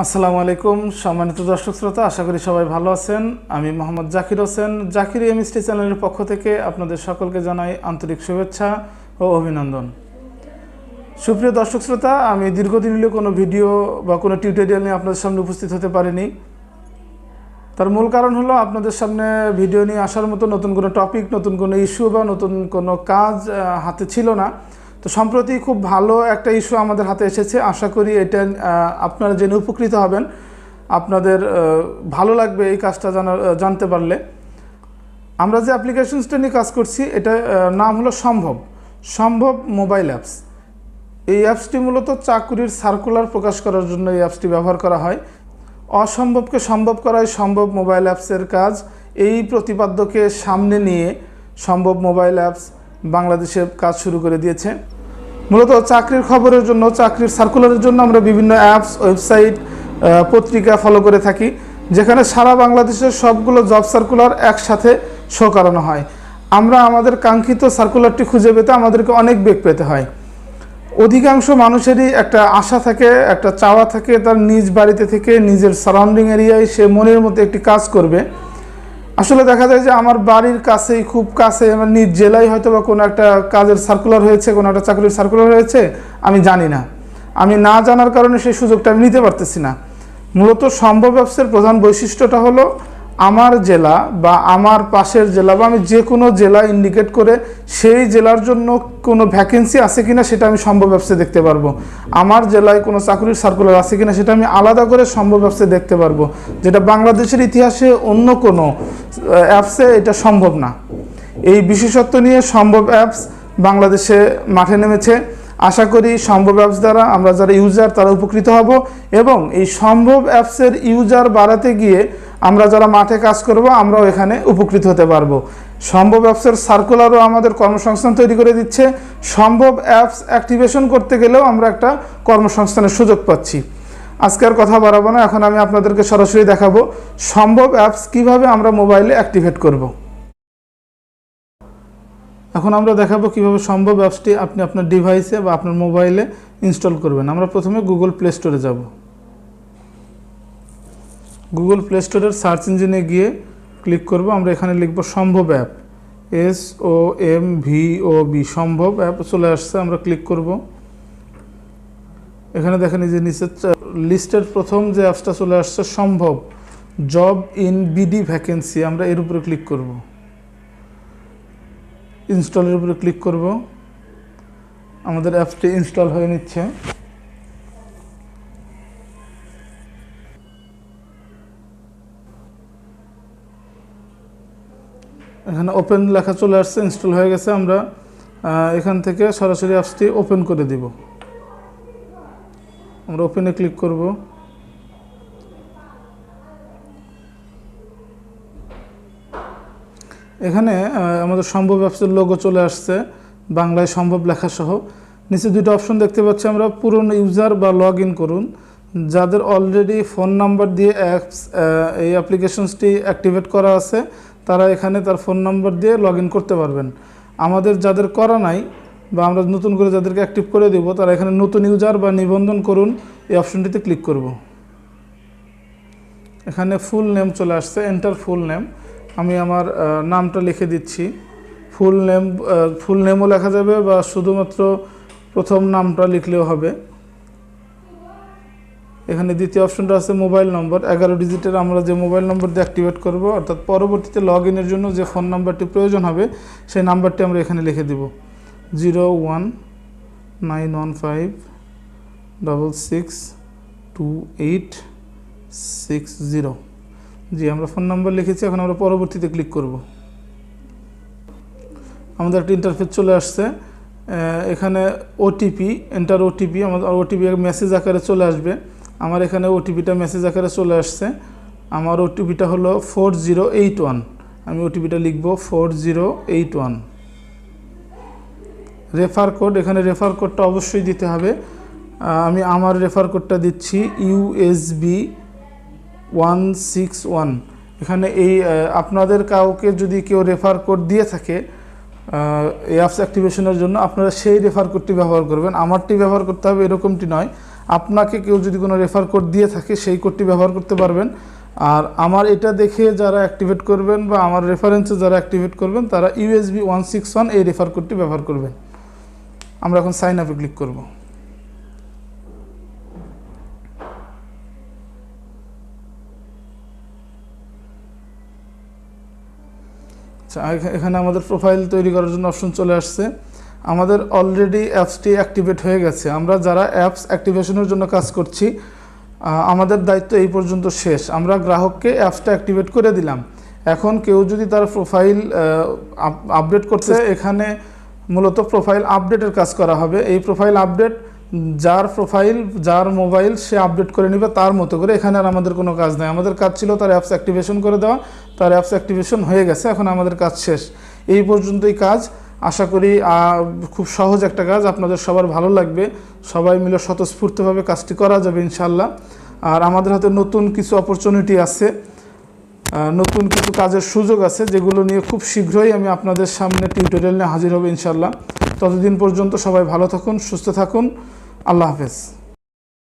আসসালামু আলাইকুম সম্মানিত দর্শক শ্রোতা, আশা করি সবাই ভালো আছেন। আমি মোহাম্মদ জাকির হোসেন, জাকির এমএসটি চ্যানেলের পক্ষ থেকে আপনাদের সকলকে জানাই আন্তরিক শুভেচ্ছা ও অভিনন্দন। সুপ্রিয় দর্শক শ্রোতা, আমি দীর্ঘদিন হলো কোনো ভিডিও বা কোনো টিউটোরিয়াল নিয়ে আপনাদের সামনে উপস্থিত হতে পারিনি। তার মূল কারণ হলো আপনাদের সামনে ভিডিও নিয়ে আসার মতো নতুন কোনো টপিক, নতুন কোনো ইস্যু বা নতুন কোনো কাজ হাতে ছিল না। তো সম্প্রতি খুব ভালো একটা ইস্যু আমাদের হাতে এসেছে। আশা করি এটা আপনারা জেনে উপকৃত হবেন, আপনাদের ভালো লাগবে এই কাজটা জানতে পারলে। আমরা যে অ্যাপ্লিকেশনসটা নিয়ে কাজ করছি এটা নাম হলো সম্ভব মোবাইল অ্যাপস। এই অ্যাপসটি মূলত চাকুরির সার্কুলার প্রকাশ করার জন্য এই অ্যাপসটি ব্যবহার করা হয়। অসম্ভবকে সম্ভব করাই সম্ভব মোবাইল অ্যাপসের কাজ। এই প্রতিপাদ্যকে সামনে নিয়ে সম্ভব মোবাইল অ্যাপস বাংলাদেশে কাজ শুরু করে দিয়েছে। মূলত চাকরির খবরের জন্য, চাকরির সার্কুলারের জন্য আমরা বিভিন্ন অ্যাপস, ওয়েবসাইট, পত্রিকা ফলো করে থাকি, যেখানে সারা বাংলাদেশের সবগুলো জব সার্কুলার একসাথে শো করানো হয়। আমরা আমাদের কাঙ্ক্ষিত সার্কুলারটি খুঁজে পেতে আমাদেরকে অনেক বেগ পেতে হয়। অধিকাংশ মানুষেরই একটা আশা থাকে, একটা চাওয়া থাকে, তার নিজ বাড়িতে থেকে নিজের সারাউন্ডিং এরিয়ায় সে মনের মতো একটি কাজ করবে। আসলে দেখা যায় যে আমার বাড়ির কাছেই, খুব কাছে, আমার নিজ জেলায় হয়তো বা কোনো একটা কাজের সার্কুলার হয়েছে, কোনো একটা চাকরির সার্কুলার হয়েছে, আমি জানি না। আমি না জানার কারণে সেই সুযোগটা আমি নিতে পারতেছি না। মূলত সম্ভব অ্যাপসের প্রধান বৈশিষ্ট্যটা হলো আমার জেলা বা আমার পাশের জেলা বা আমি যে কোনো জেলা ইন্ডিকেট করে সেই জেলার জন্য কোনো ভ্যাকেন্সি আছে কিনা সেটা আমি সম্ভব অ্যাপসে দেখতে পারবো। আমার জেলায় কোনো চাকরির সার্কুলার আছে কিনা সেটা আমি আলাদা করে সম্ভব অ্যাপসে দেখতে পারবো, যেটা বাংলাদেশের ইতিহাসে অন্য কোনো অ্যাপসে এটা সম্ভব না। এই বিশেষত্ব নিয়ে সম্ভব অ্যাপস বাংলাদেশে মাঠে নেমেছে। আশা করি সম্ভব অ্যাপস দ্বারা আমরা যারা ইউজার তারা উপকৃত হব, এবং এই সম্ভব অ্যাপসের ইউজার বাড়াতে গিয়ে আমরা যারা মাঠে কাজ করব আমরাও এখানে উপকৃত হতে পারবো। সম্ভব অ্যাপসের সার্কুলারও আমাদের কর্মসংস্থান তৈরি করে দিচ্ছে। সম্ভব অ্যাপস অ্যাক্টিভেশন করতে গেলেও আমরা একটা কর্মসংস্থানের সুযোগ পাচ্ছি। আজকে আর কথা বাড়াবো না, এখন আমি আপনাদেরকে সরাসরি দেখাবো সম্ভব অ্যাপস কিভাবে আমরা মোবাইলে অ্যাক্টিভেট করব। এখন আমরা দেখাবো কিভাবে সম্ভব অ্যাপসটি আপনি আপনার ডিভাইসে বা আপনার মোবাইলে ইনস্টল করবেন। আমরা প্রথমে গুগল প্লে স্টোরে যাব। গুগল প্লে স্টোরের সার্চ ইঞ্জিনে গিয়ে ক্লিক করব। আমরা এখানে লিখব সম্ভব অ্যাপ, SOMVOB, সম্ভব অ্যাপ চলে আসছে। আমরা ক্লিক করব। এখানে দেখেন এই যে নিচে লিস্টের প্রথম যে অ্যাপসটা চলে আসছে সম্ভব জব ইন বিডি ভ্যাকেন্সি, আমরা এর উপরে ক্লিক করব। ইনস্টলের উপরে ক্লিক করব। আমাদের অ্যাপসটি ইনস্টল হয়ে নিচ্ছে। এখানে ওপেন লেখা চলে আসছে, ইনস্টল হয়ে গেছে। আমরা এখান থেকে সরাসরি অ্যাপসটি ওপেন করে দিব। আমরা ওপেনে ক্লিক করব। এখানে আমাদের সম্ভব অ্যাপসের লোগো চলে আসছে, বাংলায় সম্ভব লেখা সহ। নিচে দুটো অপশন দেখতে পাচ্ছি আমরা, পুরনো ইউজার বা লগ ইন করুন। যাদের অলরেডি ফোন নাম্বার দিয়ে এই অ্যাপ্লিকেশনসটি অ্যাক্টিভেট করা আছে তারা এখানে তার ফোন নাম্বার দিয়ে লগ ইন করতে পারবেন। আমাদের যাদের করা নাই বা আমরা নতুন করে যাদেরকে অ্যাক্টিভ করে দেব তারা এখানে নতুন ইউজার বা নিবন্ধন করুন এই অপশনটিতে ক্লিক করব। এখানে ফুল নেম চলে আসছে, এন্টার ফুল নেম। আমি আমার নামটা লিখে দিচ্ছি। ফুল নেমও লেখা যাবে বা শুধুমাত্র প্রথম নামটা লিখলেও হবে। এখানে দ্বিতীয় অপশনটা আছে মোবাইল নম্বর, 11 ডিজিটের আমরা যে মোবাইল নম্বর দিয়ে অ্যাক্টিভেট করব, অর্থাৎ পরবর্তীতে লগ ইনের জন্য যে ফোন নাম্বারটি প্রয়োজন হবে সেই নাম্বারটি আমরা এখানে লিখে দিব, 01915662860। জি, আমরা ফোন নাম্বার লিখেছি। এখন আমরা পরবর্তীতে ক্লিক করব। আমাদের একটা ইন্টারফেস চলে আসছে। এখানে ওটিপি, এন্টার ওটিপি, আমাদের ওটিপি মেসেজ আকারে চলে আসবে। আমার এখানে ওটিপিটা মেসেজ আকারে চলে আসছে। আমার ওটিপিটা হলো 4081। আমি ওটিপিটা লিখব 4081। রেফার কোড, এখানে রেফার কোডটা অবশ্যই দিতে হবে। আমি আমার রেফার কোডটা দিচ্ছি USB 161। এখানে এই আপনাদের কাউকে যদি কেউ রেফার কোড দিয়ে থাকে এই অ্যাপস অ্যাক্টিভেশনের জন্য, আপনারা সেই রেফার কোডটি ব্যবহার করবেন। আমারটি ব্যবহার করতে হবে এরকমটি নয়। আপনাকে কেউ যদি কোনো রেফার কোড দিয়ে থাকে সেই কোডটি ব্যবহার করতে পারবেন। আর আমার এটা দেখে যারা অ্যাক্টিভেট করবেন বা আমার রেফারেন্সে যারা অ্যাক্টিভেট করবেন তারা USB 161 এই রেফার কোডটি ব্যবহার করবেন। আমরা এখন সাইন আপে ক্লিক করব। আচ্ছা, এখানে আমাদের প্রোফাইল তৈরি করার জন্য অপশন চলে আসছে। আমাদের অলরেডি অ্যাপসটি অ্যাক্টিভেট হয়ে গেছে। আমরা যারা অ্যাপস অ্যাক্টিভেশনের জন্য কাজ করছি আমাদের দায়িত্ব এই পর্যন্ত শেষ। আমরা গ্রাহককে অ্যাপসটা অ্যাক্টিভেট করে দিলাম। এখন কেউ যদি তার প্রোফাইল আপডেট করতে, এখানে মূলত প্রোফাইল আপডেটের কাজ করা হবে। এই প্রোফাইল আপডেট যার প্রোফাইল যার মোবাইল সে আপডেট করে নেবে তার মতো করে। এখানে আর আমাদের কোনো কাজ নেই। আমাদের কাজ ছিল তার অ্যাপস অ্যাক্টিভেশন করে দেওয়া। তার অ্যাপস অ্যাক্টিভেশন হয়ে গেছে, এখন আমাদের কাজ শেষ। এই পর্যন্তই কাজ। আশা করি খুব সহজ একটা কাজ, আপনাদের সবার ভালো লাগবে। সবাই মিলে স্বতঃস্ফূর্তভাবে কাজটি করা যাবে ইনশাল্লাহ। আর আমাদের হাতে নতুন কিছু অপরচুনিটি আছে, নতুন কিছু কাজের সুযোগ আছে, যেগুলো নিয়ে খুব শীঘ্রই আমি আপনাদের সামনে টিউটোরিয়াল নিয়ে হাজির হব ইনশাল্লাহ। ততদিন পর্যন্ত সবাই ভালো থাকুন, সুস্থ থাকুন। আল্লাহ হাফেজ।